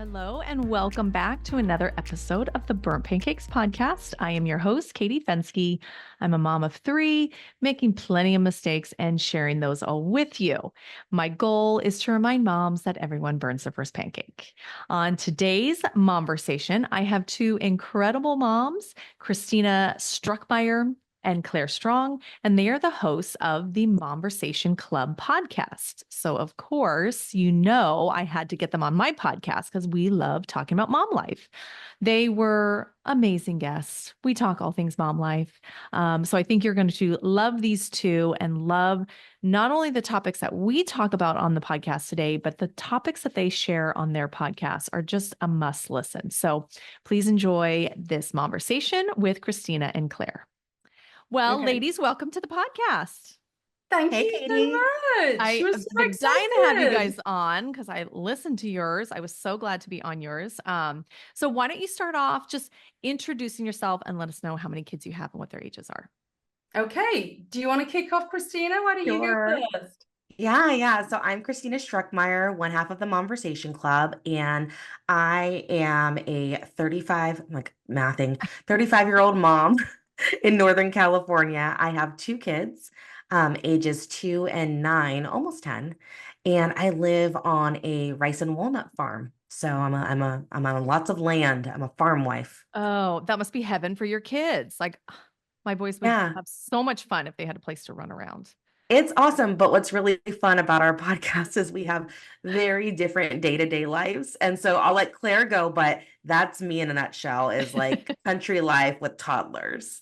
Hello, and welcome back to another episode of the Burnt Pancakes podcast. I am your host, Katie Fensky. I'm a mom of three, making plenty of mistakes and sharing those all with you. My goal is to remind moms that everyone burns their first pancake. On today's Momversation, I have two incredible moms, Christina Struckmeyer and Claire Strong, and they are the hosts of the Momversation Club podcast. So, of course, I had to get them on my podcast because we love talking about mom life. They were amazing guests. We talk all things mom life. So I think you're going to love these two and love not only the topics that we talk about on the podcast today, but the topics that they share on their podcast are just a must listen. So please enjoy this conversation with Christina and Claire. Well, Okay. ladies, welcome to the podcast. Thank Hey, you Katie. so much. I've We're so been dying to have you excited. guys on because I listened to yours. I was so glad to be on yours. So why don't you start off just introducing yourself and let us know how many kids you have and what their ages are. Okay. Do you want to kick off, Christina? Why don't you Sure. go first? Yeah. So I'm Christina Struckmeyer, one half of the Momversation Club, and I am a 35-year-old mom in Northern California. I have two kids, ages 2 and 9, almost 10, and I live on a rice and walnut farm. So I'm on lots of land. I'm a farm wife. Oh, that must be heaven for your kids. Like my boys would Yeah. have so much fun if they had a place to run around. It's awesome, but what's really fun about our podcast is we have very different day-to-day lives. And so I'll let Claire go, but that's me in a nutshell, is like country life with toddlers.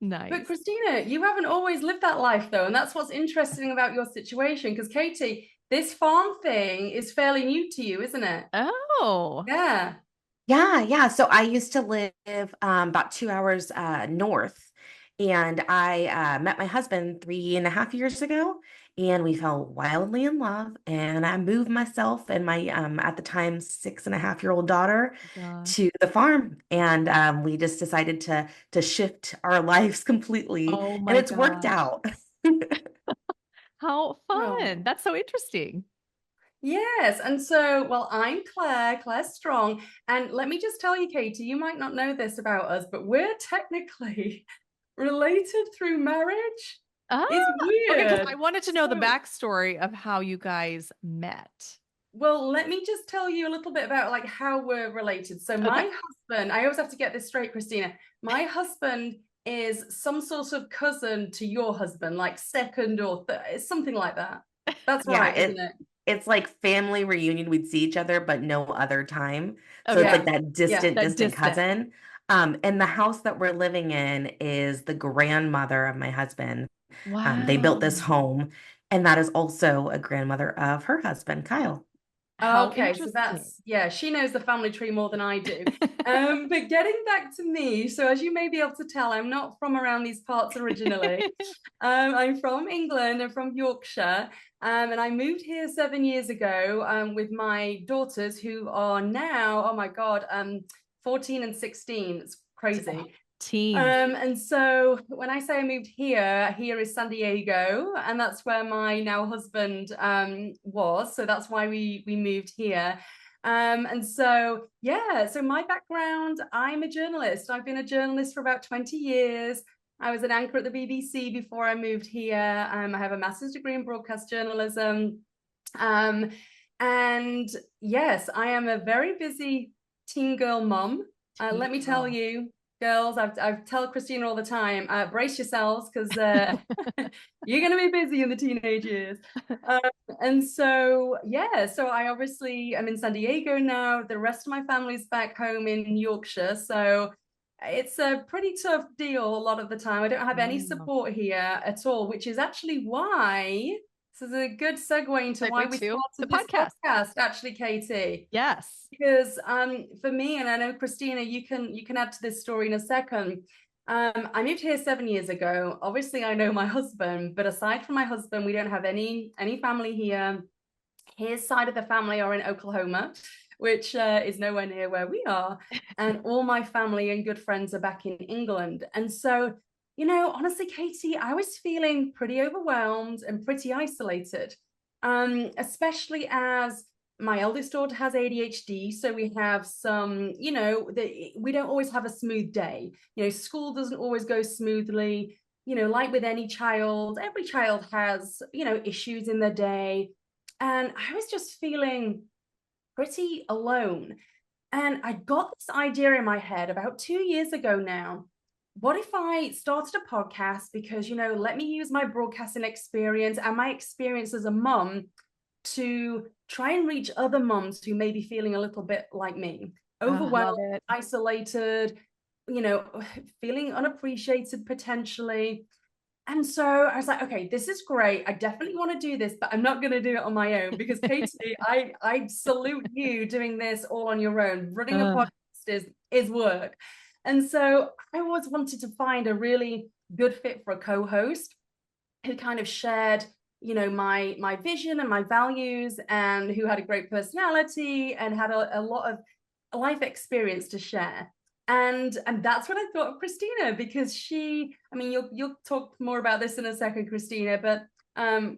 Nice. But Christina, you haven't always lived that life though. And that's what's interesting about your situation. Because Katie, this farm thing is fairly new to you, isn't it? Oh, Yeah. Yeah. So I used to live about 2 hours north, and I met my husband 3.5 years ago, and we fell wildly in love. And I moved myself and my at the time 6.5-year-old daughter gosh. to the farm, and we just decided to shift our lives completely, Oh and my it's worked gosh. out. How Oh. fun. That's so interesting. Yes. And so, well, I'm Claire Strong. And let me just tell you, Katie, you might not know this about us, but we're technically related through marriage. Ah, It's okay, because weird. I wanted to know the So, backstory of how you guys met. well, let me just tell you a little bit about like how we're related. So my Okay. husband, I always have to get this straight, Christina. My husband is some sort of cousin to your husband, like second or it's something like that. That's Yeah, right, isn't it? it's like family reunion. We'd see each other, but no other time. So it's Okay. like that Yeah. distant, That distant distant. cousin. And the house that we're living in is the grandmother of my husband. They built Wow. this home, and that is also a grandmother of her husband, Kyle. How Okay, so interesting. that's, yeah, she knows the family tree more than I do. But getting back to me, so as you may be able to tell, I'm not from around these parts originally. I'm from England. I'm from Yorkshire. And I moved here 7 years ago with my daughters who are now, oh my God, 14 and 16. It's crazy. Teens. And so when I say I moved here is San Diego, and that's where my now husband was. So that's why we moved here. And so yeah, so my background, I'm a journalist. I've been a journalist for about 20 years. I was an anchor at the BBC before I moved here. I have a master's degree in broadcast journalism. And yes, I am a very busy teen girl mom. Let me tell you, girls, I've tell Christina all the time, brace yourselves because you're going to be busy in the teenage years. And so, yeah, so I obviously am in San Diego now. The rest of my family's back home in Yorkshire. So it's a pretty tough deal a lot of the time. I don't have any support here at all, which is actually why this is a good segue into why we To the started this podcast. podcast, actually, Katie. Yes. Because for me, and I know Christina, you can add to this story in a second. I moved here 7 years ago. Obviously, I know my husband, but aside from my husband, we don't have any family here. His side of the family are in Oklahoma, which is nowhere near where we are. And all my family and good friends are back in England. And so, you know, honestly, Katie, I was feeling pretty overwhelmed and pretty isolated, especially as my eldest daughter has ADHD, so we have some, we don't always have a smooth day. School doesn't always go smoothly. Like with any child, every child has, issues in their day. And I was just feeling pretty alone. And I got this idea in my head about 2 years ago now. What if I started a podcast? Because, let me use my broadcasting experience and my experience as a mum to try and reach other moms who may be feeling a little bit like me, overwhelmed, isolated, feeling unappreciated potentially. And so I was like, okay, this is great. I definitely want to do this, but I'm not going to do it on my own because Katie, I salute you doing this all on your own. Running a podcast is work. And so I always wanted to find a really good fit for a co-host who kind of shared, my vision and my values, and who had a great personality and had a lot of life experience to share. And that's what I thought of Christina, because you'll talk more about this in a second, Christina, but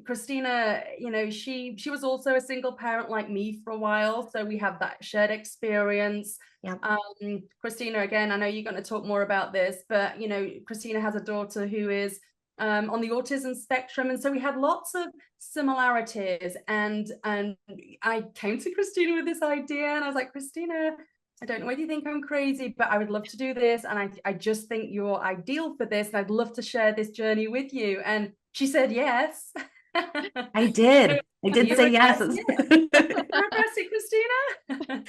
Christina, she was also a single parent like me for a while, so we have that shared experience. Yeah. Christina, again, I know you're going to talk more about this, but Christina has a daughter who is on the autism spectrum, and so we had lots of similarities. And I came to Christina with this idea, and I was like, Christina, I don't know whether you think I'm crazy, but I would love to do this. And I just think you're ideal for this. And I'd love to share this journey with you. And she said yes. I did. I did say yes. Christina?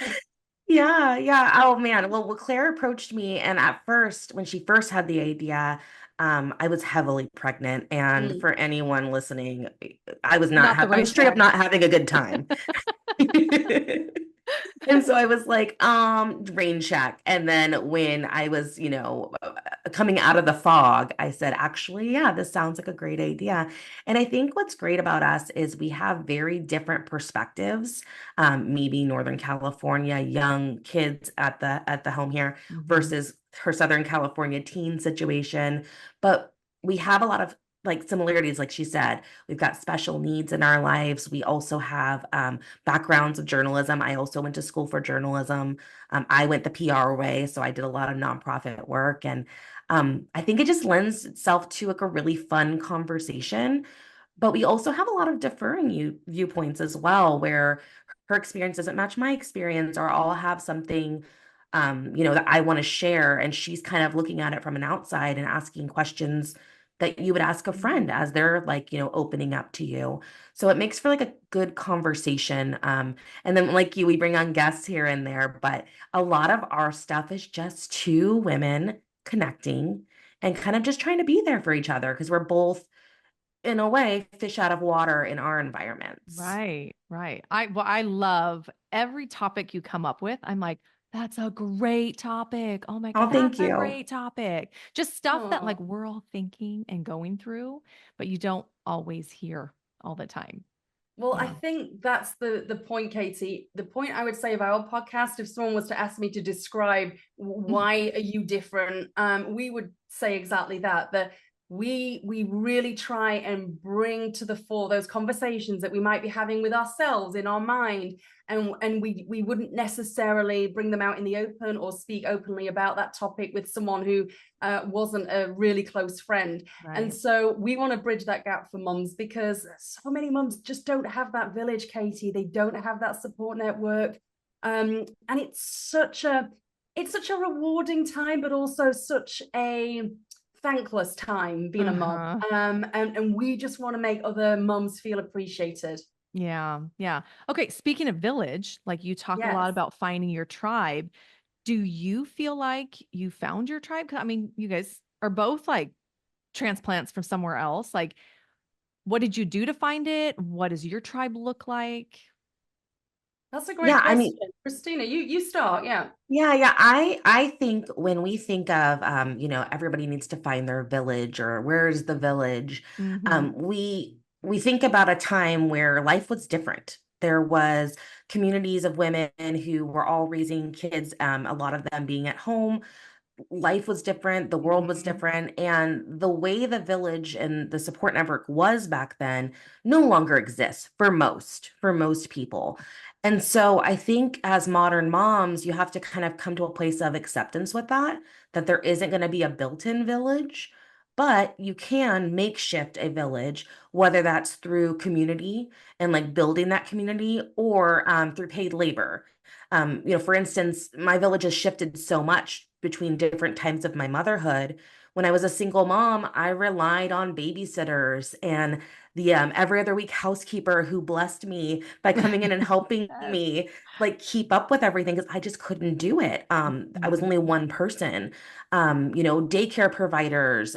Yeah. Oh man. Well, Claire approached me, and at first, when she first had the idea, I was heavily pregnant. And for anyone listening, I was I was straight up not having a good time. And so I was like, rain check. And then when I was, coming out of the fog, I said, actually, yeah, this sounds like a great idea. And I think what's great about us is we have very different perspectives. Maybe Northern California, young kids at the home here versus her Southern California teen situation. But we have a lot of similarities, like she said. We've got special needs in our lives. We also have backgrounds of journalism. I also went to school for journalism. I went the PR way, so I did a lot of nonprofit work. And I think it just lends itself to a really fun conversation. But we also have a lot of differing viewpoints as well, where her experience doesn't match my experience, or I'll have something that I want to share, and she's kind of looking at it from an outside and asking questions that you would ask a friend as they're opening up to you. So it makes for a good conversation. And then we bring on guests here and there, but a lot of our stuff is just two women connecting and kind of just trying to be there for each other, because we're both, in a way, fish out of water in our environments. Right. I love every topic you come up with. I'm like, that's a great topic. Oh my God, thank you. A great topic. Just stuff that we're all thinking and going through, but you don't always hear all the time. Well, I think that's the point, Katie. The point I would say of our podcast, if someone was to ask me to describe why are you different, we would say exactly that we really try and bring to the fore those conversations that we might be having with ourselves in our mind, and we wouldn't necessarily bring them out in the open or speak openly about that topic with someone who wasn't a really close friend. Right. And so we want to bridge that gap for mums, because so many mums just don't have that village, Katie. They don't have that support network, and it's such a rewarding time, but also such a thankless time being a mom. And we just want to make other moms feel appreciated. Yeah. Okay. Speaking of village, you talk a lot about finding your tribe. Do you feel like you found your tribe? 'Cause, you guys are both transplants from somewhere else. What did you do to find it? What does your tribe look like? That's a great question. Christina, you start. Yeah. I think when we think of, everybody needs to find their village, or where's the village, we think about a time where life was different. There was communities of women who were all raising kids, a lot of them being at home. life was different, the world was Mhm. different, and the way the village and the support network was back then no longer exists for most people. And so I think as modern moms, you have to kind of come to a place of acceptance with that, that there isn't going to be a built-in village, but you can makeshift a village, whether that's through community and like building that community, or through paid labor. For instance, my village has shifted so much between different times of my motherhood. When I was a single mom, I relied on babysitters and the every other week housekeeper who blessed me by coming in and helping Yes. me like keep up with everything because I just couldn't do it. I was Mhm. only one person. Daycare providers,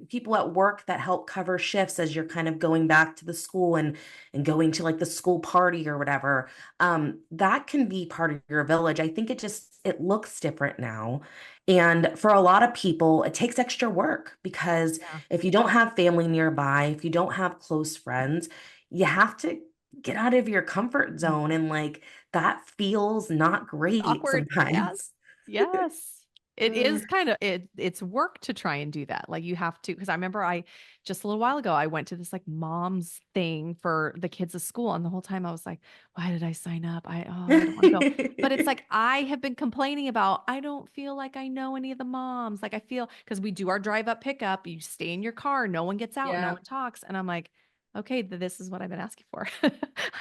people at work that help cover shifts as you're kind of going back to the school and going to like the school party or whatever. That can be part of your village. I think it looks different now. And for a lot of people, it takes extra work because Yeah. if you don't have family nearby, if you don't have close friends, you have to get out of your comfort Mhm. zone. And like that feels not great Awkward. Yes. sometimes. Yes. It Mm, is kind of it's work to try and do that. Like you have to, because I remember I just a little while ago I went to this like mom's thing for the kids of school, and the whole time I was like, why did I sign up? I don't want to go. But it's like I have been complaining about I don't feel like I know any of the moms. Like I feel because we do our drive up pickup, you stay in your car, no one gets out, no yeah. one talks. And I'm like, okay, this is what I've been asking for.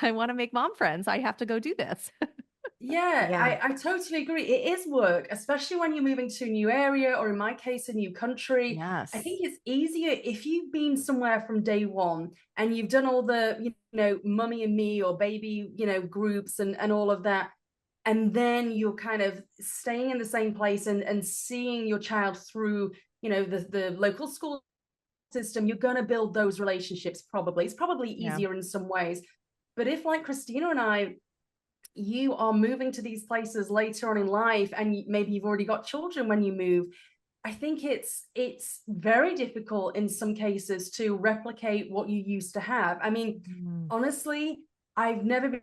I want to make mom friends. I have to go do this. Yeah, Yeah. I totally agree. It is work, especially when you're moving to a new area, or in my case, a new country. I Yes. think it's easier if you've been somewhere from day one and you've done all the, mummy and me or baby, groups and all of that. And then you're kind of staying in the same place and seeing your child through, the local school system. You're going to build those relationships probably. It's probably Yeah. easier in some ways. But if, like Christina and I, you are moving to these places later on in life and maybe you've already got children when you move, I think it's very difficult in some cases to replicate what you used to have. I mean, Mm. honestly, I've never been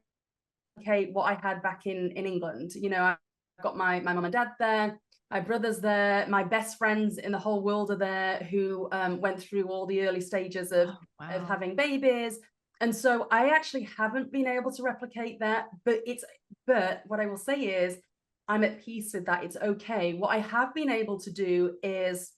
replicate what I had back in England. I've got my mom and dad there, my brother's there, my best friends in the whole world are there who went through all the early stages of Oh, wow. having babies. And so I actually haven't been able to replicate that, but what I will say is I'm at peace with that. It's okay. What I have been able to do is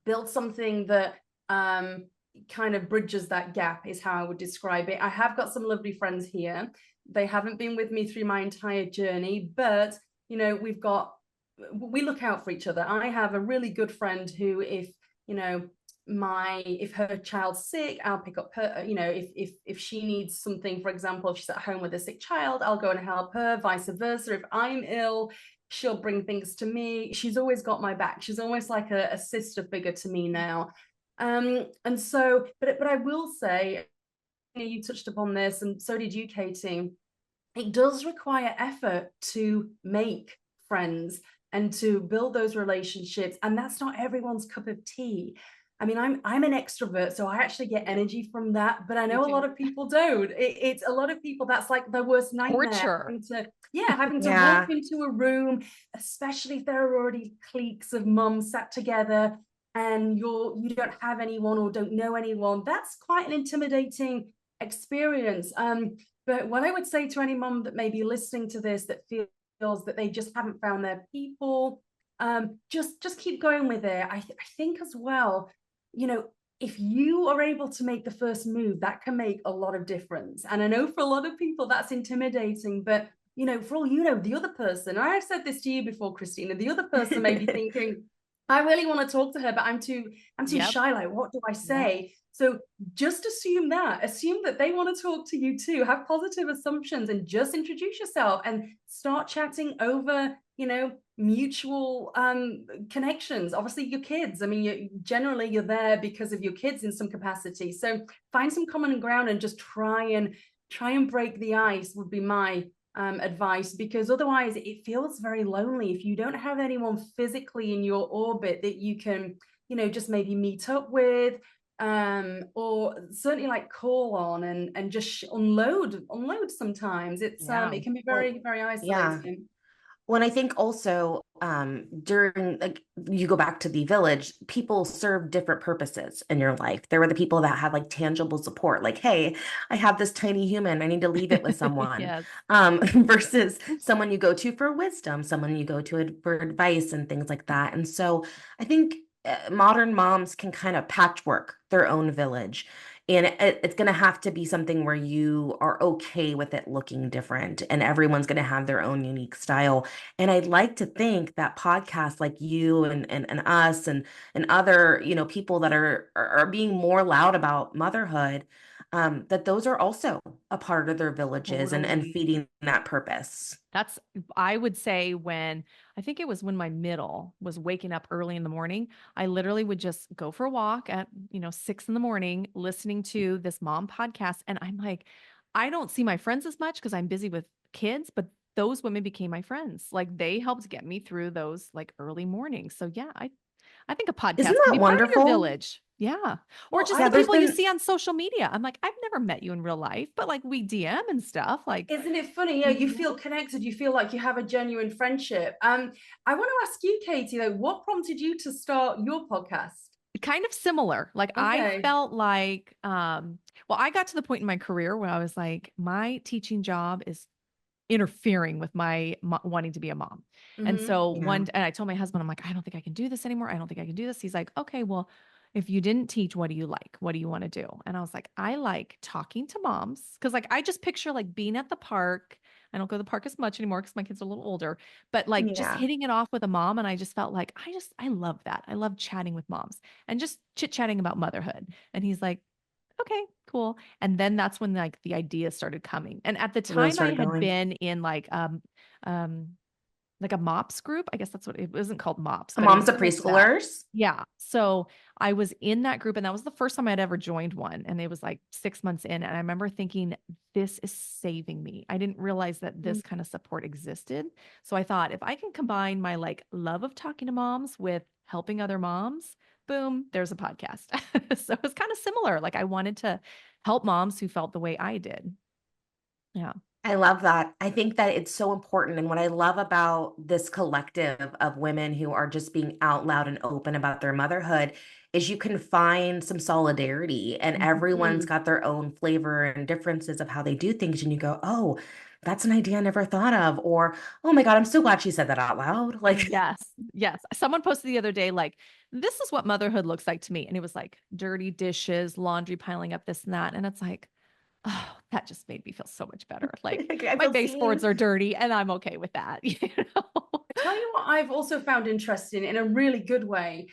build something that kind of bridges that gap, is how I would describe it. I have got some lovely friends here. They haven't been with me through my entire journey, but we look out for each other. I have a really good friend who, if you know if her child's sick, I'll pick up her. If she needs something, for example, if she's at home with a sick child, I'll go and help her, vice versa. If I'm ill, she'll bring things to me. She's always got my back. She's almost like a sister figure to me now. And so, but I will say, you touched upon this, and so did you, Katie. It does require effort to make friends and to build those relationships, and that's not everyone's cup of tea. I mean, I'm an extrovert, so I actually get energy from that, but I Me know a lot too. of people don't. It's a lot of people, that's like their worst nightmare, Torture. having to walk Yeah. into a room, especially if there are already cliques of mums sat together and you don't have anyone or don't know anyone. That's quite an intimidating experience. But what I would say to any mom that may be listening to this that feels that they just haven't found their people, just keep going with it. I think as well, if you are able to make the first move, that can make a lot of difference. And I know for a lot of people that's intimidating, but for all the other person, and I've said this to you before, Christina, the other person may be thinking, I really want to talk to her, but I'm too Yep. shy. Like, what do I Yep. say? So just assume that they want to talk to you too. Have positive assumptions and just introduce yourself and start chatting over, mutual connections. Obviously, your kids. I mean, generally you're there because of your kids in some capacity. So find some common ground and just try and break the ice would be my advice, because otherwise it feels very lonely if you don't have anyone physically in your orbit that you can, just maybe meet up with, or certainly like call on and just unload sometimes. It Yeah. can be Well, very, very yeah. isolating. When I think also during like you go back to the village, people serve different purposes in your life. There were the people that had like tangible support, like, hey, I have this tiny human, I need to leave it with someone. Yes. Versus someone you go to for wisdom, someone you go to for advice and things like that. And so I think modern moms can kind of patchwork their own village. And it's going to have to be something where you are okay with it looking different, and everyone's going to have their own unique style. And I'd like to think that podcasts like you and us and other, people that are being more loud about motherhood, that those are also a part of their villages and Totally. feeding that purpose. That's, I would say when, I think it was when my middle was waking up early in the morning, I literally would just go for a walk at, 6 in the morning, listening to this mom podcast. And I'm like, I don't see my friends as much because I'm busy with kids, but those women became my friends. Like they helped get me through those like early mornings. So yeah, I think a Isn't podcast can that be part of your wonderful? village. Yeah. Or Well, just I Yeah, the there's people you been, see on social media. I'm like, I've never met you in real life, but like we DM and stuff. Like, isn't it funny? Yeah, you feel connected. You feel like you have a genuine friendship. I want to ask you, Katie, though, what prompted you to start your podcast? kind of similar. Like I Okay. felt like well, I got to the point in my career where I was like, my teaching job is interfering with my wanting to be a mom. And so yeah. and I told my husband, I'm like, I don't think I can do this anymore. I don't think I can do this. He's like, okay, well, if you didn't teach, what do you like? What do you want to do? And I was like, I like talking to moms. Cause like I just picture like being at the park. I don't go to the park as much anymore because my kids are a little older, but like just Yeah. hitting it off with a mom. And I just felt like I love that. I love chatting with moms and just chit-chatting about motherhood. And he's like, okay, cool. And then that's when like the ideas started coming. And at the Really time I started had going. been in um like a MOPS group. I guess that's what it wasn't called MOPS, but it was Moms of similar to that. preschoolers. Yeah. So I was in that group and that was the first time I'd ever joined one. And it was like 6 months in. And I remember thinking, this is saving me. I didn't realize that this kind of support existed. So I thought if I can combine my like love of talking to moms with helping other moms, boom, there's a podcast. So it's kind of similar. Like I wanted to help moms who felt the way I did. Yeah. I love that. I think that it's so important. And what I love about this collective of women who are just being out loud and open about their motherhood is you can find some solidarity, and everyone's Mhm. got their own flavor and differences of how they do things. And you go, oh, that's an idea I never thought of. Or, oh my God, I'm so glad she said that out loud. Like, Yes. Yes. Someone posted the other day, like, this is what motherhood looks like to me. And it was like dirty dishes, laundry piling up, this and that. And it's like, oh, that just made me feel so much better. Like I my feel baseboards seen. are dirty and I'm okay with that. I tell you what, I've also found interesting in a really good way.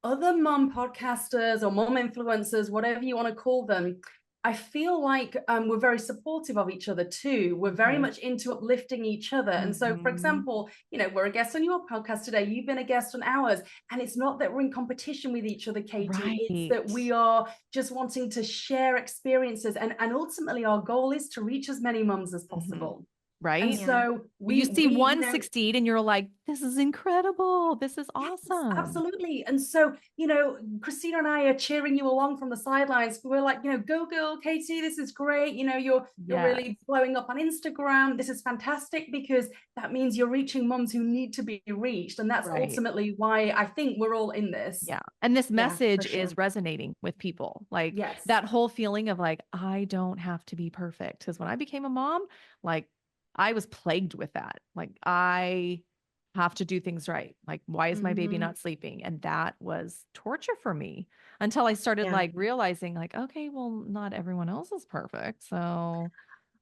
Other mom podcasters or mom influencers, whatever you want to call them, I feel like we're very supportive of each other too. We're very Mhm. much into uplifting each other. And so, for Mhm. example, we're a guest on your podcast today. You've been a guest on ours. And it's not that we're in competition with each other, Katie. It's Right. that we are just wanting to share experiences. And ultimately, our goal is to reach as many mums as Mhm. possible. And Right. Yeah. so Well, you see we one succeed and you're like, this is incredible. This is yes, awesome. absolutely. And so, Christina and I are cheering you along from the sidelines. We're like, go girl, Katie, this is great. You're Yeah. really blowing up on Instagram. This is fantastic because that means you're reaching moms who need to be reached. And that's Right. ultimately why I think we're all in this. Yeah. And this Yeah, for message is sure. resonating with people. Like Yes. that whole feeling of like, I don't have to be perfect. Because when I became a mom, like I was plagued with that. Like I have to do things right. Like, why is my baby Mhm. not sleeping? And that was torture for me until I started Yeah. like realizing, like, okay, well, not everyone else is perfect. So Well,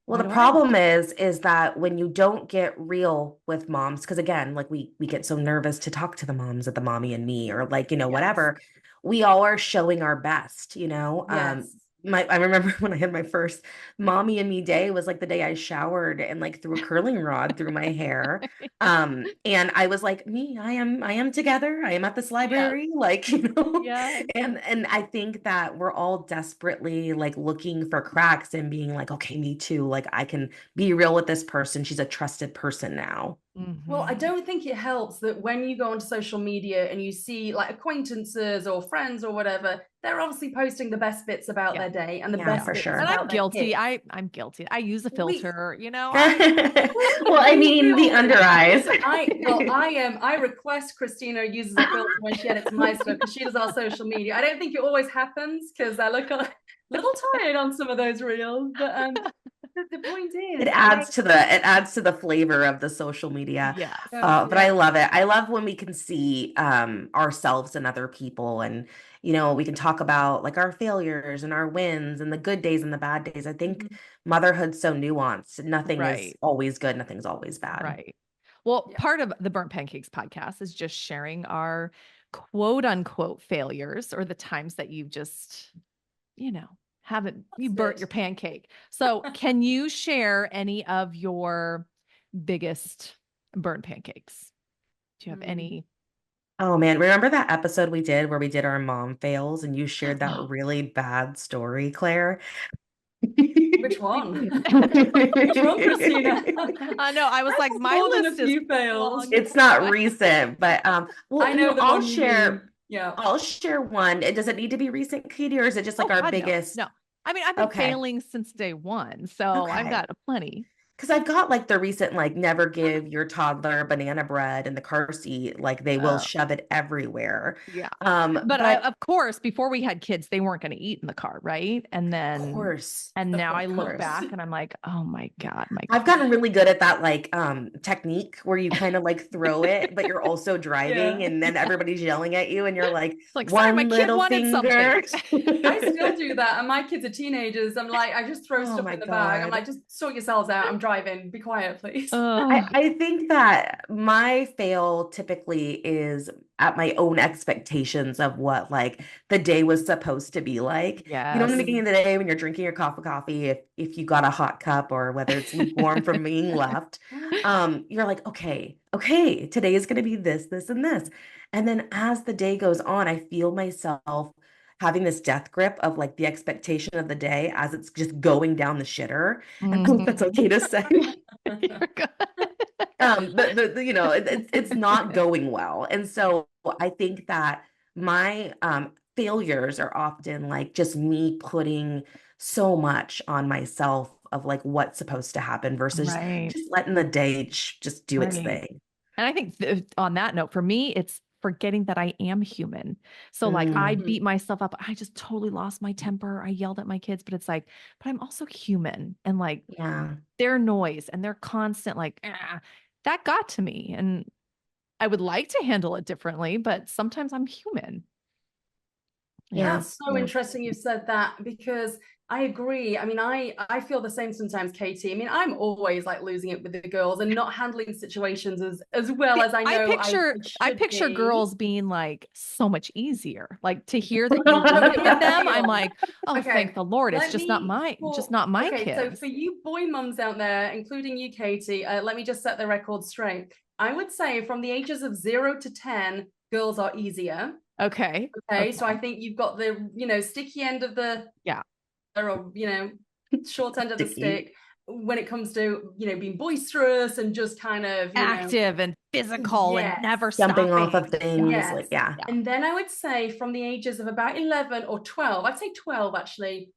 why the do I have problem to? is that when you don't get real with moms, because again, like we get so nervous to talk to the moms at the Mommy and Me, or like, Yes. whatever. We all are showing our best. Yes. I remember when I had my first Mommy and Me day was like the day I showered and like threw a curling rod through my hair. And I was like, me, I am together. I am at this Yes. library, like, Yes. and I think that we're all desperately like looking for cracks and being like, okay, me too. Like I can be real with this person. She's a trusted person now. Well, I Mhm. don't think it helps that when you go onto social media and you see like acquaintances or friends or whatever, they're obviously posting the best bits about Yeah. their day and the Yeah, best for bits sure. And I'm about their guilty. kids. I'm guilty. I use a We, filter, you know. Well, I we mean, the all under do. eyes. I request Christina uses a filter when she edits my stuff because she does our social media. I don't think it always happens because I look a little tired on some of those reels, but the point It is, adds to the flavor of the social media. Yes. But I yeah. love it. I love when we can see ourselves and other people, and we can talk about like our failures and our wins and the good days and the bad days. I think Mhm. motherhood's so nuanced. Nothing is Right. always good, nothing's always bad. Right. Well, Yeah. part of the Burnt Pancakes podcast is just sharing our quote unquote failures or the times that you just, you know, you That's burnt it. your pancake. So, can you share any of your biggest burnt pancakes? Do you have Mm. any? Oh man, remember that episode we did where we did our mom fails and you shared that really bad story, Claire? Which one? Which one, Christina? I know. I was That's like, my more than a list is few fails. long. It's not recent, but well, I know the I'll one you mean. share. Yeah. I'll share one. Does it need to be recent, Katie, or is it just like Oh our God, no, biggest? no. I mean, I've been Okay, failing since day one, so I've okay. got plenty. Because I've got like the recent, like, never give your toddler banana bread in the car seat. Like they will Uh, shove it everywhere. yeah. But But of course, before we had kids, they weren't going to eat in the car, right? And of then, course, and now I Of look course. back and I'm like, oh my God, my I've kids. gotten really good at that like technique where you kind of like throw it, but you're also driving Yeah. and then everybody's yelling at you and you're like, It's like, sorry, my one kid little wanted something. finger. I still do that, and my kids are teenagers. I'm like, I just throw Oh stuff my in the bag. I'm God. like, just sort yourselves out. I'm driving. Be quiet, please. Oh, I think that my fail typically is at my own expectations of what like the day was supposed to be like. In the yes. beginning of the day when you're drinking your coffee, if you got a hot cup or whether it's lukewarm from being left, you're like, okay, today is gonna be this, this, and this. And then as the day goes on, I feel myself having this death grip of like the expectation of the day as it's just going down the shitter. And I hope that's Mhm. okay to say. You're good. It's not going well. And so I think that my failures are often like just me putting so much on myself of like what's supposed to happen versus Right, just letting the day just do its right. thing. And I think on that note, for me, it's forgetting that I am human. So like I Mm, beat myself up. I just totally lost my temper. I yelled at my kids, but it's like, but I'm also human and like yeah. their noise and their constant like, that got to me. And I would like to handle it differently, but sometimes I'm human. Yeah. Yeah. That's so Yeah. interesting you said that because I agree. I mean, I feel the same sometimes, Katie. I mean, I'm always like losing it with the girls and not handling situations as well as I I know I should picture be. girls being like so much easier. Like to hear that you love it with Here's the them, I'm deal. like, oh, thank Okay, the Lord. It's let just not me my for just not my okay, so kids. for you boy mums out there, including you, Katie, let me just set the record straight. I would say from the ages of 0 to 10, girls are easier. Okay. Okay, so I Okay. think you've got the sticky end of the Yeah. or short end of the Sticky. stick when it comes to being boisterous and just kind of Active and physical and yes, never Jumping off stopping. of things. yes. Like, yeah. Yeah. And then I would say from the ages of about 11 or 12, I'd say 12 actually,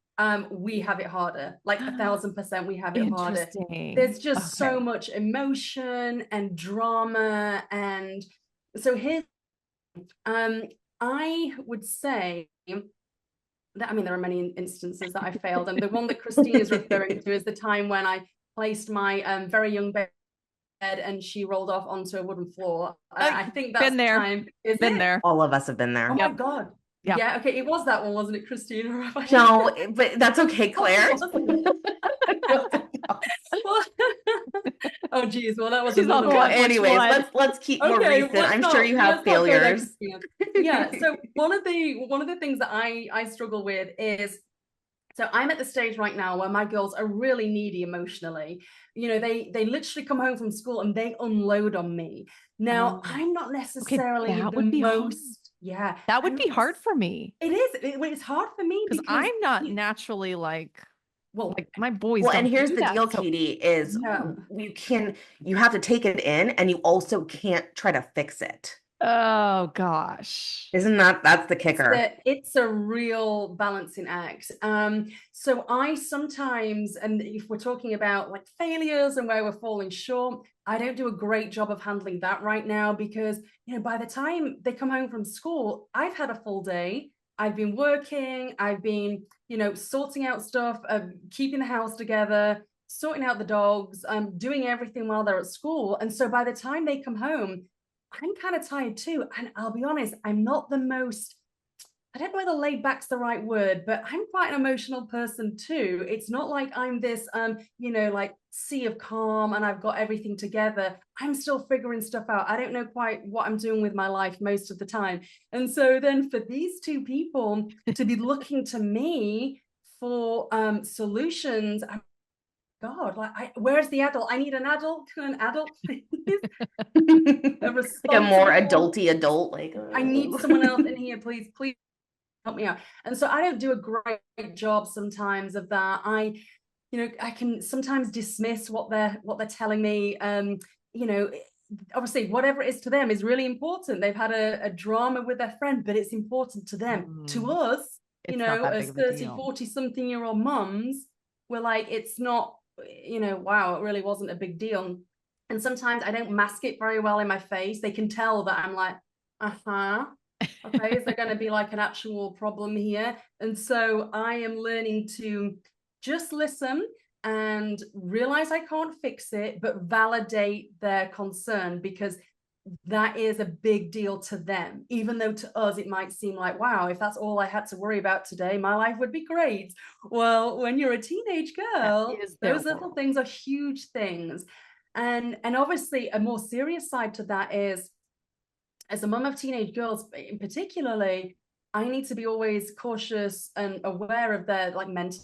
we have it harder, like 1,000% we have it harder. Interesting. There's just Okay. so much emotion and drama. And so here, I would say that, I mean, there are many instances that I failed, and the one that Christine is referring to is the time when I placed my very young baby and she rolled off onto a wooden floor. I think that's Been the there. time. Is Been it? there. All of us have been Oh there. my Yep. God. Yep. Yeah, okay, it was that one, wasn't it, Christina? Or have I- No, but that's okay, Oh, Claire. well, oh geez, well that was She's all another Well, one. good. Which anyways, one? let's keep more Okay, recent. I'm sure you have let's not go there, failures. Christina. Yeah, so one of the things that I struggle with is, so I'm at the stage right now where my girls are really needy emotionally. They literally come home from school and they unload on me. Now, Oh. I'm not Okay, necessarily that the would be hard. most, yeah. That would I'm be not hard for me It is. It's hard for me because because I'm not naturally like Well, Like my boys Well, don't and here's do the that. deal, So Katie, is yeah. you have to take it in and you also can't try to fix it. oh gosh. That's the kicker. It's a real balancing act. So I sometimes, and if we're talking about like failures and where we're falling short, I don't do a great job of handling that right now because, you know, by the time they come home from school, I've had a full day. I've been working, I've been, you know, sorting out stuff, keeping the house together, sorting out the dogs, doing everything while they're at school. And so by the time they come home, I'm kind of tired too. And I'll be honest, I'm not the most, I don't know whether laid back's the right word, but I'm quite an emotional person too. It's not like I'm this, you know, like sea of calm and I've got everything together. I'm still figuring stuff out. I don't know quite what I'm doing with my life most of the time. And so then for these two people to be looking to me for solutions, God, like, where's the adult? I need an adult. Can an adult, please? A Like a more responsible. adulty adult, like I need someone else in here, please, please help me out. And so I don't do a great job sometimes of that. You know, I can sometimes dismiss what they're telling me. You know, obviously whatever it is to them is really important. They've had a drama with their friend, but it's important to them. To us, you It's not know, that as big of a 30, deal. 40 something year old mums, we're like, it's not, you know, wow, it really wasn't a big deal. And sometimes I don't mask it very well in my face. They can tell that I'm like, uh-huh. Okay, is there going to be like an actual problem here? And so I am learning to just listen and realize I can't fix it, but validate their concern because that is a big deal to them. Even though to us it might seem like, wow, if that's all I had to worry about today, my life would be great. Well, when you're a teenage girl, is their those little world. things are huge things. And obviously a more serious side to that is, as a mum of teenage girls in particularly, I need to be always cautious and aware of their like mental,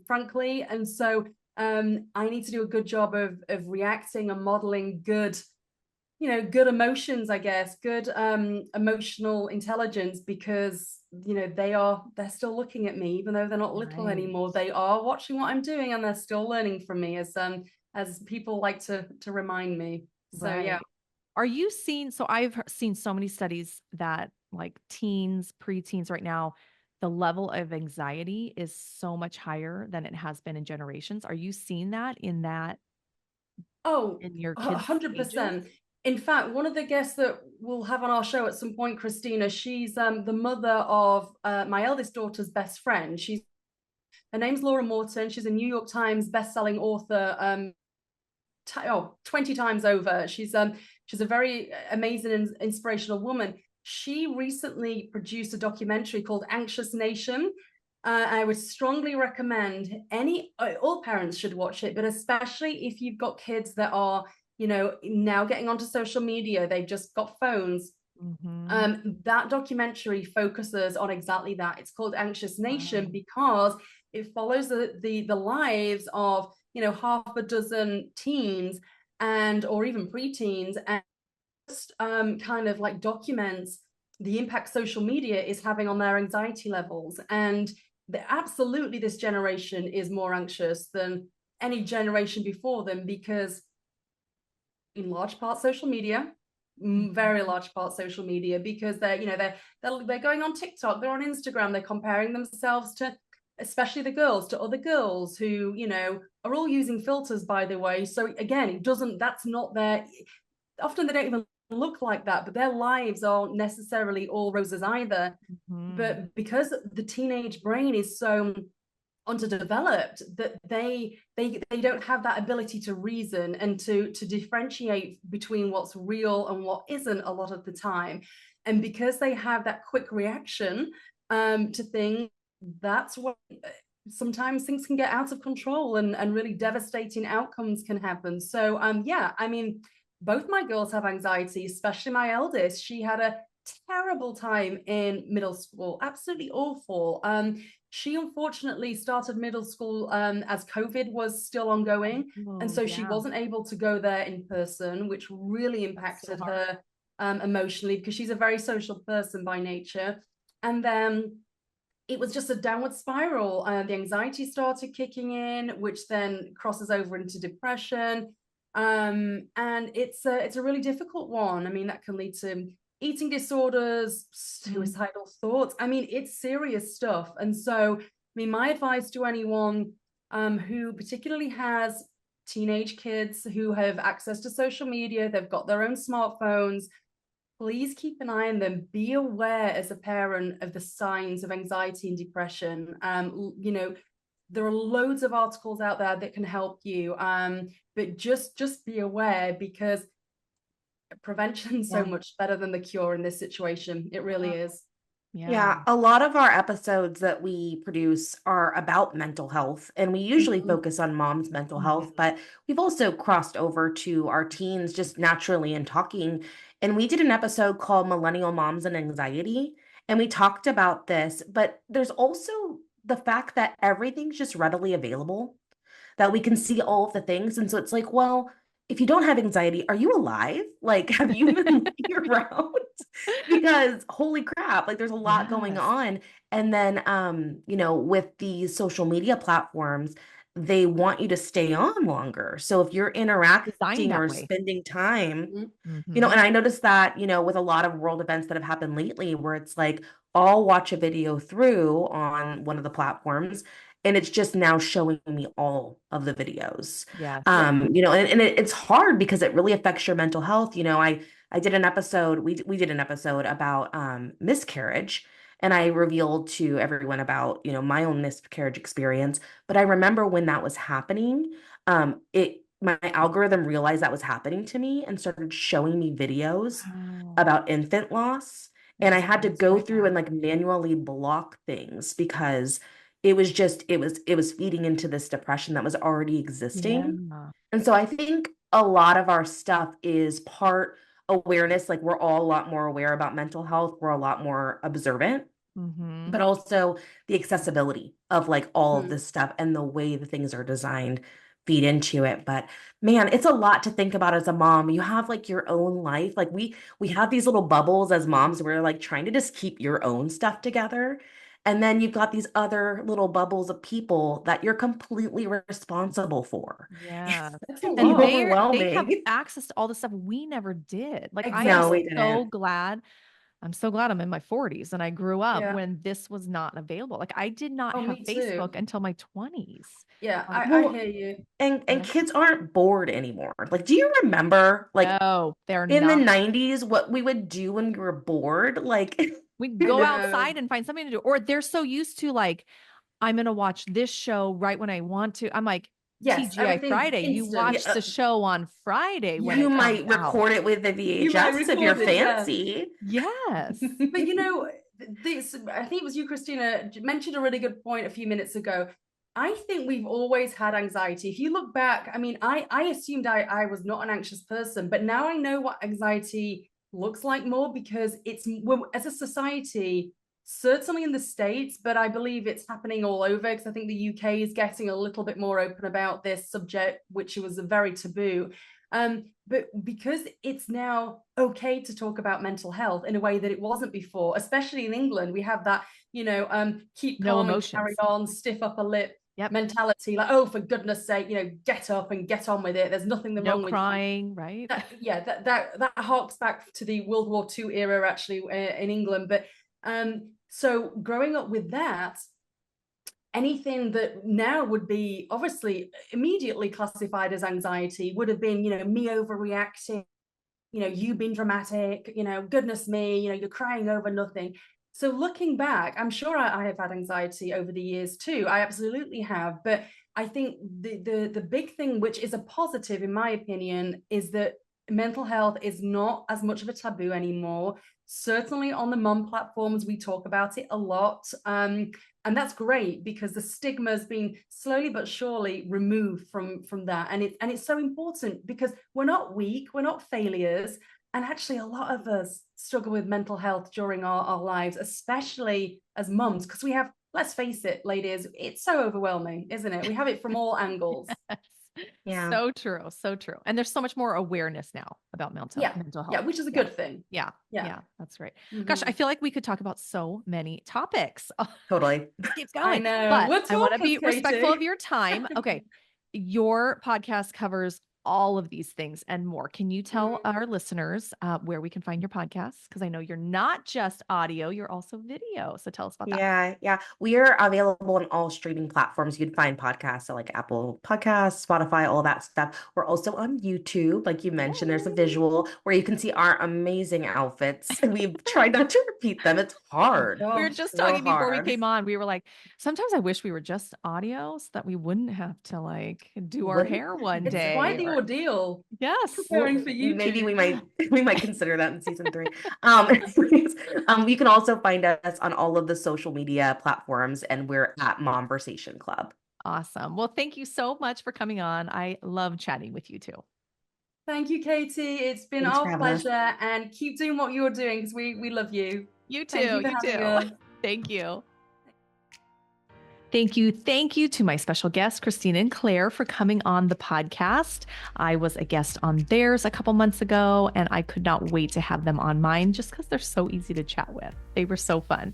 frankly. And so I need to do a good job of reacting and modeling good, you know, good emotions, I guess, good emotional intelligence, because, you know, they're still looking at me, even though they're not little anymore. They are watching what I'm doing and they're still learning from me, as people like to remind me. So yeah. Are you seeing, so I've seen so many studies that like teens, preteens right now, the level of anxiety is so much higher than it has been in generations. Are you seeing that Oh, in your kids' ages? 100%. In fact, one of the guests that we'll have on our show at some point, Christina, she's the mother of my eldest daughter's best friend. Her name's Laura Morton. She's a New York Times best-selling author, 20 times over. She's a very amazing and inspirational woman. She recently produced a documentary called Anxious Nation. I would strongly recommend all parents should watch it, but especially if you've got kids that are, you know, now getting onto social media, they've just got phones. That documentary focuses on exactly that. It's called Anxious Nation because it follows the lives of, you know, half a dozen teens or even preteens, and just kind of like documents the impact social media is having on their anxiety levels. And absolutely this generation is more anxious than any generation before them, because in large part social media, very large part social media, because they're, you know, they're going on TikTok, they're on Instagram, they're comparing themselves to, especially the girls, to other girls who, you know, are all using filters, by the way. So again, that's not their, often they don't even look like that, but their lives aren't necessarily all roses either. But because the teenage brain is so underdeveloped, that they don't have that ability to reason and to differentiate between what's real and what isn't a lot of the time. And because they have that quick reaction to things, that's what sometimes things can get out of control and really devastating outcomes can happen. So yeah, I mean, both my girls have anxiety, especially my eldest. She had a terrible time in middle school, absolutely awful. She unfortunately started middle school as COVID was still ongoing. And so she wasn't able to go there in person, which really impacted her emotionally, because she's a very social person by nature. And then it was just a downward spiral. The anxiety started kicking in, which then crosses over into depression. And it's a really difficult one. I mean, that can lead to eating disorders, suicidal thoughts. I mean, it's serious stuff. And so, I mean, my advice to anyone who particularly has teenage kids who have access to social media, they've got their own smartphones, please keep an eye on them. Be aware as a parent of the signs of anxiety and depression. You know, there are loads of articles out there that can help you. But just be aware, because prevention's so much better than the cure in this situation. It really is. Yeah, a lot of our episodes that we produce are about mental health, and we usually focus on mom's mental health, but we've also crossed over to our teens just naturally in talking. And we did an episode called Millennial Moms and Anxiety, and we talked about this, but there's also the fact that everything's just readily available, that we can see all of the things. And so it's like, well, if you don't have anxiety, are you alive? Like, have you been looking around? Because holy crap, like there's a lot going on. And then, you know, with these social media platforms, they want you to stay on longer. So if you're interacting or spending time, you know, and I noticed that, you know, with a lot of world events that have happened lately, where it's like, I'll watch a video through on one of the platforms, and it's just now showing me all of the videos. You know, and it's hard because it really affects your mental health. You know, I did an episode, we did an episode about miscarriage, and I revealed to everyone about, you know, my own miscarriage experience. But I remember when that was happening, my algorithm realized that was happening to me and started showing me videos about infant loss. And I had to go through and like manually block things because it was just it was feeding into this depression that was already existing. And so I think a lot of our stuff is part awareness, like we're all a lot more aware about mental health, we're a lot more observant, but also the accessibility of like all of this stuff and the way the things are designed feed into it. But man, it's a lot to think about as a mom. You have like your own life. Like we have these little bubbles as moms where you're like trying to just keep your own stuff together. And then you've got these other little bubbles of people that you're completely responsible for. It's And overwhelming. they have access to all the stuff we never did. Like Exactly. I'm so glad I'm in my 40s and I grew up when this was not available. Like I did not have Facebook until my 20s. Yeah, I hear you. And kids aren't bored anymore. Like, do you remember like they're in not. the 90s what we would do when we were bored? Like we'd go outside and find something to do. Or they're so used to like, I'm gonna watch this show right when I want to. I'm like, TGI Friday. You watch the show on Friday when you might record it with the VHS if you're fancy. Yes. But you know, this, I think it was you, Christina, mentioned a really good point a few minutes ago. I think we've always had anxiety. If you look back, I mean, I assumed I was not an anxious person, but now I know what anxiety looks like more, because it's, as a society, certainly in the States, but I believe it's happening all over, because I think the UK is getting a little bit more open about this subject, which was a very taboo. But because it's now okay to talk about mental health in a way that it wasn't before, especially in England, we have that, you know, keep calm and carry on, stiff upper lip mentality, like, oh, for goodness sake, you know, get up and get on with it. There's nothing wrong with crying, right? That harks back to the World War II era, actually, in England. But so growing up with that, anything that now would be obviously immediately classified as anxiety would have been, you know, me overreacting, you know, you being dramatic, you know, goodness me, you know, you're crying over nothing. So looking back, I'm sure I have had anxiety over the years too. I absolutely have. But I think the big thing, which is a positive in my opinion, is that mental health is not as much of a taboo anymore. Certainly on the mum platforms, we talk about it a lot. And that's great, because the stigma has been slowly but surely removed from that. And it's so important, because we're not weak, we're not failures. And actually, a lot of us struggle with mental health during our lives, especially as mums, because we have, let's face it, ladies, it's so overwhelming, isn't it? We have it from all angles. Yeah. So true. So true. And there's so much more awareness now about mental Yeah. health. Yeah, which is a good thing. Yeah. Yeah. Yeah. That's right. Gosh, I feel like we could talk about so many topics. Totally. This keeps I going. know. But We're I want to be talkers, respectful of Katie. your time. Okay. Your podcast covers all of these things and more. Can you tell our listeners where we can find your podcast? Because I know you're not just audio, you're also video. So tell us about that. Yeah. We are available on all streaming platforms. You'd find podcasts so like Apple Podcasts, Spotify, all that stuff. We're also on YouTube. Like you mentioned, there's a visual where you can see our amazing outfits. And we've tried not to repeat them. It's hard. We were Gosh. just So talking before we hard. came on. We were like, sometimes I wish we were just audio so that we wouldn't have to like do our Wouldn't hair one It's day. quite the or- ordeal Yes. preparing for YouTube. Maybe we might consider that in season 3. You can also find us on all of the social media platforms, and we're at Momversation Club. Awesome. Well, thank you so much for coming on. I love chatting with you too. Thank you, Katie. It's been Thanks for our having us. pleasure, and keep doing what you're doing because we love you. You too. Thank you for having us. Thank you. Thank you to my special guests, Christina and Claire, for coming on the podcast. I was a guest on theirs a couple months ago, and I could not wait to have them on mine just because they're so easy to chat with. They were so fun.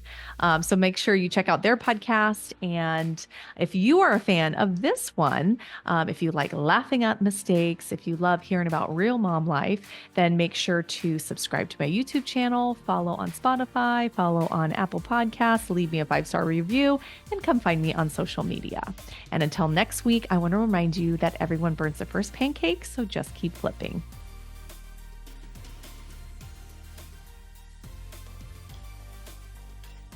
So make sure you check out their podcast. And if you are a fan of this one, if you like laughing at mistakes, if you love hearing about real mom life, then make sure to subscribe to my YouTube channel, follow on Spotify, follow on Apple Podcasts, leave me a 5-star review, and come find me on social media. And until next week, I want to remind you that everyone burns their first pancake, so just keep flipping.